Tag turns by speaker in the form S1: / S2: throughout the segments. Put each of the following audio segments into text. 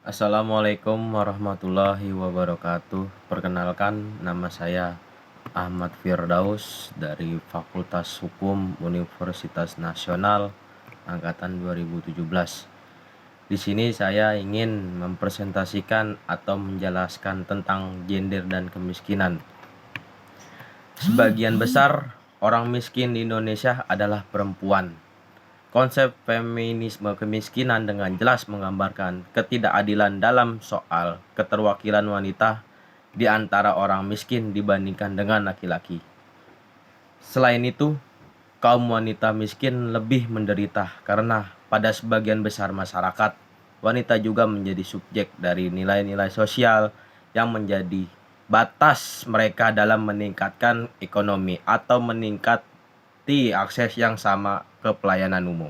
S1: Assalamualaikum warahmatullahi wabarakatuh. Perkenalkan, nama saya Ahmad Firdaus dari Fakultas Hukum Universitas Nasional angkatan 2017. Di sini saya ingin mempresentasikan atau menjelaskan tentang gender dan kemiskinan. Sebagian besar orang miskin di Indonesia adalah perempuan. Konsep feminisme kemiskinan dengan jelas menggambarkan ketidakadilan dalam soal keterwakilan wanita di antara orang miskin dibandingkan dengan laki-laki. Selain itu, kaum wanita miskin lebih menderita karena pada sebagian besar masyarakat, wanita juga menjadi subjek dari nilai-nilai sosial yang menjadi batas mereka dalam meningkatkan ekonomi atau meningkati akses yang sama ke pelayanan umum.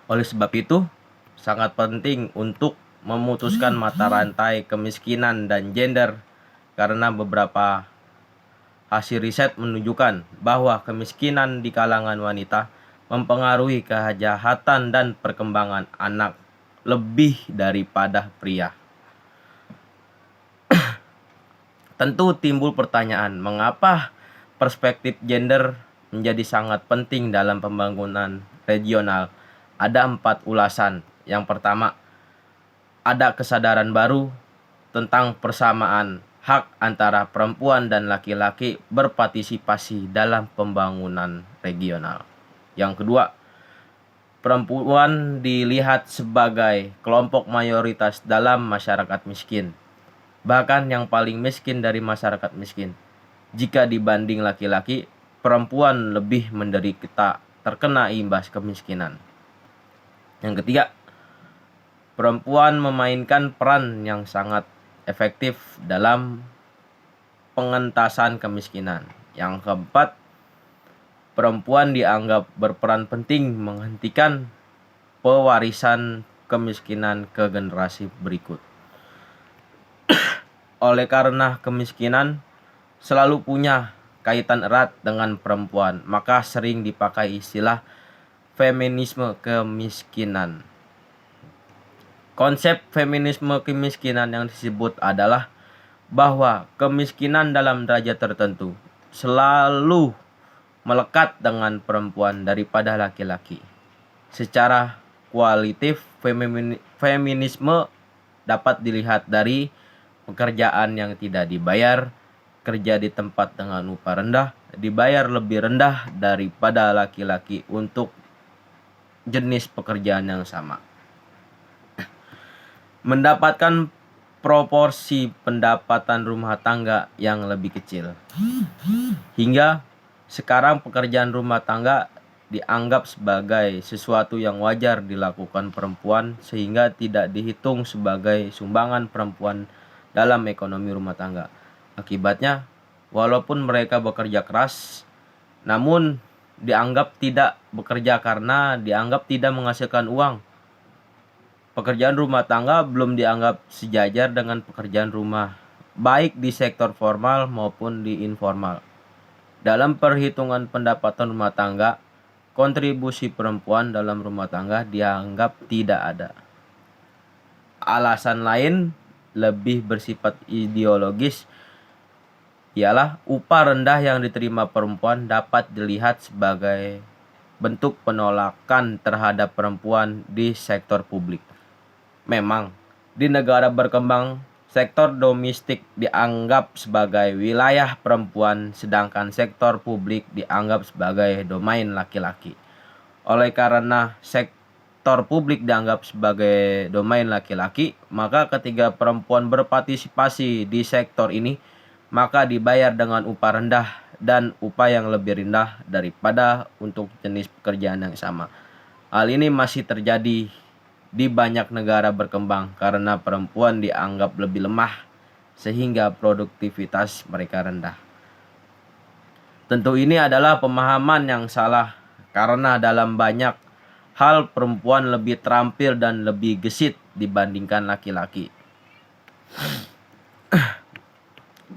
S1: Oleh sebab itu, sangat penting untuk memutuskan mata rantai kemiskinan dan gender karena beberapa hasil riset menunjukkan bahwa kemiskinan di kalangan wanita mempengaruhi kejahatan dan perkembangan anak lebih daripada pria. Tentu timbul pertanyaan, mengapa perspektif gender menjadi sangat penting dalam pembangunan regional? Ada 4 ulasan. Yang pertama, ada kesadaran baru tentang persamaan hak antara perempuan dan laki-laki berpartisipasi dalam pembangunan regional. Yang kedua, perempuan dilihat sebagai kelompok mayoritas dalam masyarakat miskin, bahkan yang paling miskin dari masyarakat miskin. Jika dibanding laki-laki, perempuan lebih menderita terkena imbas kemiskinan. Yang ketiga, perempuan memainkan peran yang sangat efektif dalam pengentasan kemiskinan. Yang keempat, perempuan dianggap berperan penting menghentikan pewarisan kemiskinan ke generasi berikut. Oleh karena kemiskinan selalu punya kaitan erat dengan perempuan, maka sering dipakai istilah feminisme kemiskinan. Konsep feminisme kemiskinan yang disebut adalah bahwa kemiskinan dalam derajat tertentu selalu melekat dengan perempuan daripada laki-laki. Secara kualitatif, feminisme dapat dilihat dari pekerjaan yang tidak dibayar, kerja di tempat dengan upah rendah, dibayar lebih rendah daripada laki-laki untuk jenis pekerjaan yang sama. Mendapatkan proporsi pendapatan rumah tangga yang lebih kecil. Hingga sekarang pekerjaan rumah tangga dianggap sebagai sesuatu yang wajar dilakukan perempuan sehingga tidak dihitung sebagai sumbangan perempuan dalam ekonomi rumah tangga. Akibatnya, walaupun mereka bekerja keras, namun dianggap tidak bekerja karena dianggap tidak menghasilkan uang. Pekerjaan rumah tangga belum dianggap sejajar dengan pekerjaan rumah, baik di sektor formal maupun di informal. Dalam perhitungan pendapatan rumah tangga, kontribusi perempuan dalam rumah tangga dianggap tidak ada. Alasan lain lebih bersifat ideologis ialah upah rendah yang diterima perempuan dapat dilihat sebagai bentuk penolakan terhadap perempuan di sektor publik. Memang, di negara berkembang, sektor domestik dianggap sebagai wilayah perempuan, sedangkan sektor publik dianggap sebagai domain laki-laki. Oleh karena sektor publik dianggap sebagai domain laki-laki, maka ketika perempuan berpartisipasi di sektor ini, maka dibayar dengan upah rendah dan upah yang lebih rendah daripada untuk jenis pekerjaan yang sama. Hal ini masih terjadi di banyak negara berkembang karena perempuan dianggap lebih lemah sehingga produktivitas mereka rendah. Tentu ini adalah pemahaman yang salah karena dalam banyak hal perempuan lebih terampil dan lebih gesit dibandingkan laki-laki.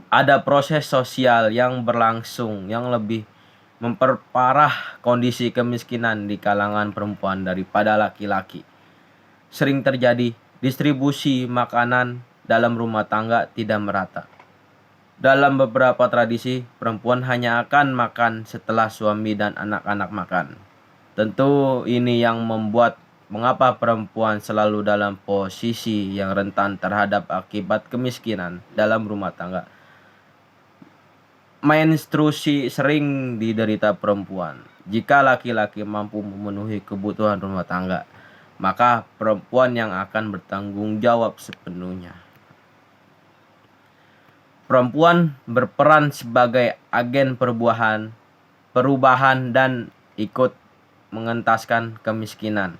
S1: Ada proses sosial yang berlangsung yang lebih memperparah kondisi kemiskinan di kalangan perempuan daripada laki-laki. Sering terjadi distribusi makanan dalam rumah tangga tidak merata. Dalam beberapa tradisi, perempuan hanya akan makan setelah suami dan anak-anak makan. Tentu ini yang membuat mengapa perempuan selalu dalam posisi yang rentan terhadap akibat kemiskinan dalam rumah tangga. Menstruasi sering diderita perempuan. Jika laki-laki mampu memenuhi kebutuhan rumah tangga, maka perempuan yang akan bertanggung jawab sepenuhnya. Perempuan berperan sebagai agen perubahan dan ikut mengentaskan kemiskinan.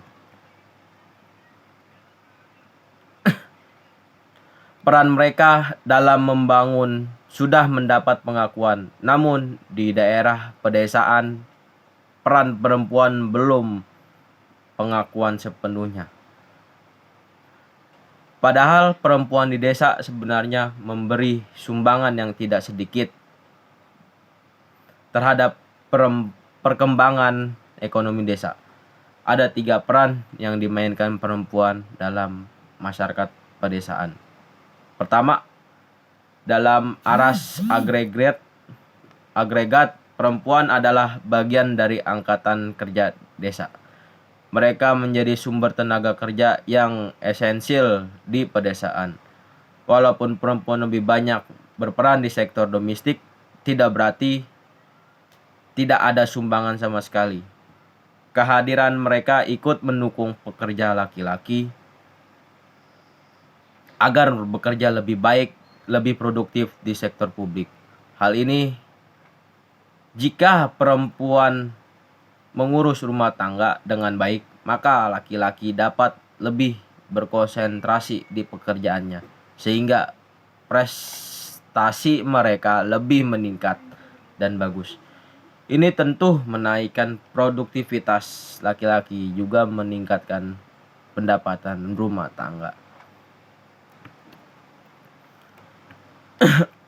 S1: Peran mereka dalam membangun sudah mendapat pengakuan, namun di daerah pedesaan peran perempuan belum pengakuan sepenuhnya. Padahal perempuan di desa sebenarnya memberi sumbangan yang tidak sedikit terhadap perkembangan ekonomi desa. Ada 3 peran yang dimainkan perempuan dalam masyarakat pedesaan. Pertama, dalam aras agregat, perempuan adalah bagian dari angkatan kerja desa. Mereka menjadi sumber tenaga kerja yang esensial di pedesaan. Walaupun perempuan lebih banyak berperan di sektor domestik, tidak berarti tidak ada sumbangan sama sekali. Kehadiran mereka ikut mendukung pekerja laki-laki agar bekerja lebih baik, lebih produktif di sektor publik. Hal ini jika perempuan mengurus rumah tangga dengan baik, maka laki-laki dapat lebih berkonsentrasi di pekerjaannya, sehingga prestasi mereka lebih meningkat dan bagus. Ini tentu menaikkan produktivitas laki-laki, juga meningkatkan pendapatan rumah tangga.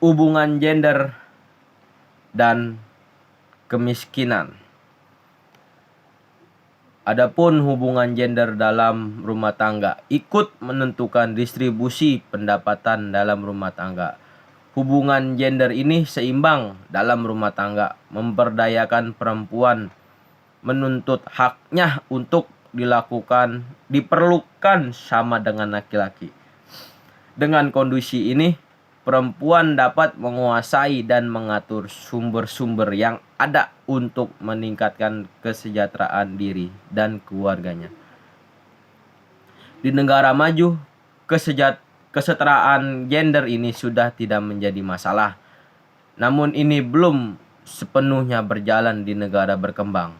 S1: Hubungan gender dan kemiskinan. Adapun hubungan gender dalam rumah tangga ikut menentukan distribusi pendapatan dalam rumah tangga. Hubungan gender ini seimbang dalam rumah tangga, memberdayakan perempuan, menuntut haknya untuk diperlukan sama dengan laki-laki. Dengan kondisi ini, perempuan dapat menguasai dan mengatur sumber-sumber yang ada untuk meningkatkan kesejahteraan diri dan keluarganya. Di negara maju, kesetaraan gender ini sudah tidak menjadi masalah. Namun ini belum sepenuhnya berjalan di negara berkembang.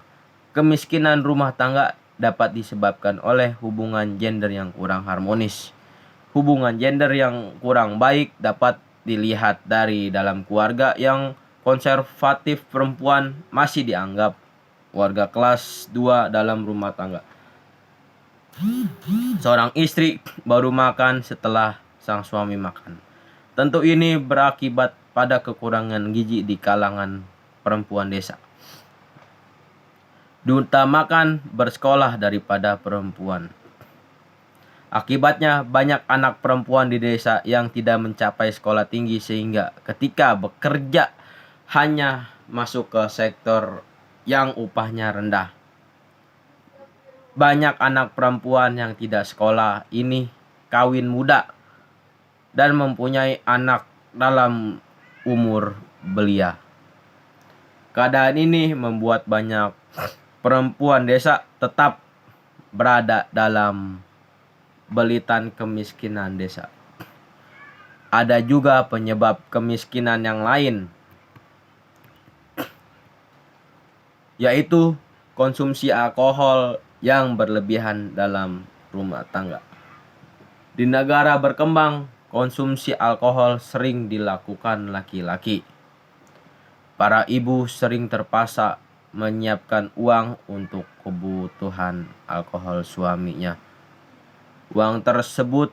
S1: Kemiskinan rumah tangga dapat disebabkan oleh hubungan gender yang kurang harmonis. Hubungan gender yang kurang baik dapat dilihat dari dalam keluarga yang konservatif. Perempuan masih dianggap warga kelas 2 dalam rumah tangga. Seorang istri baru makan setelah sang suami makan. Tentu ini berakibat pada kekurangan gizi di kalangan perempuan desa. Diutamakan bersekolah daripada perempuan. Akibatnya banyak anak perempuan di desa yang tidak mencapai sekolah tinggi, sehingga ketika bekerja hanya masuk ke sektor yang upahnya rendah. Banyak anak perempuan yang tidak sekolah ini kawin muda dan mempunyai anak dalam umur belia. Keadaan ini membuat banyak perempuan desa tetap berada dalam belitan kemiskinan desa. Ada juga penyebab kemiskinan yang lain, yaitu konsumsi alkohol yang berlebihan dalam rumah tangga. Di negara berkembang, konsumsi alkohol sering dilakukan laki-laki. Para ibu sering terpaksa menyiapkan uang untuk kebutuhan alkohol suaminya. Uang tersebut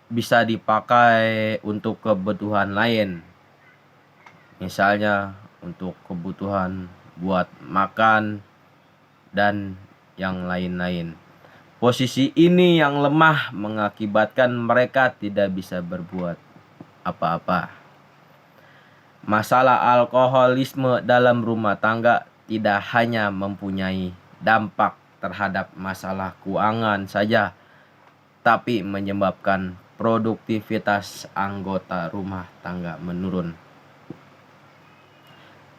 S1: bisa dipakai untuk kebutuhan lain, misalnya untuk kebutuhan buat makan dan yang lain-lain. Posisi ini yang lemah mengakibatkan mereka tidak bisa berbuat apa-apa. Masalah alkoholisme dalam rumah tangga tidak hanya mempunyai dampak terhadap masalah keuangan saja, tapi menyebabkan produktivitas anggota rumah tangga menurun.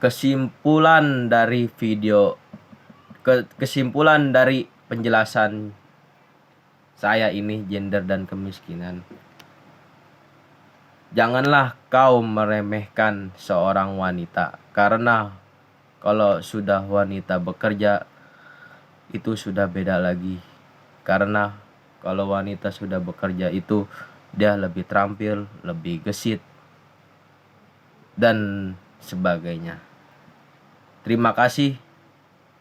S1: Kesimpulan dari penjelasan saya ini gender dan kemiskinan. Janganlah kau meremehkan seorang wanita, karena kalau sudah wanita bekerja itu sudah beda lagi. Karena kalau wanita sudah bekerja itu dia lebih terampil, lebih gesit dan sebagainya. Terima kasih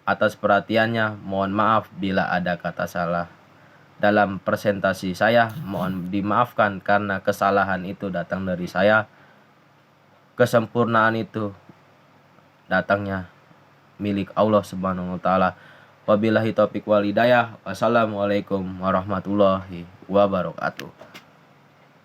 S1: atas perhatiannya. Mohon maaf bila ada kata salah dalam presentasi saya. Mohon dimaafkan karena kesalahan itu datang dari saya. Kesempurnaan itu datangnya milik Allah Subhanahu wa taala. Wabillahi taufik wal hidayah. Wassalamualaikum warahmatullahi wabarakatuh.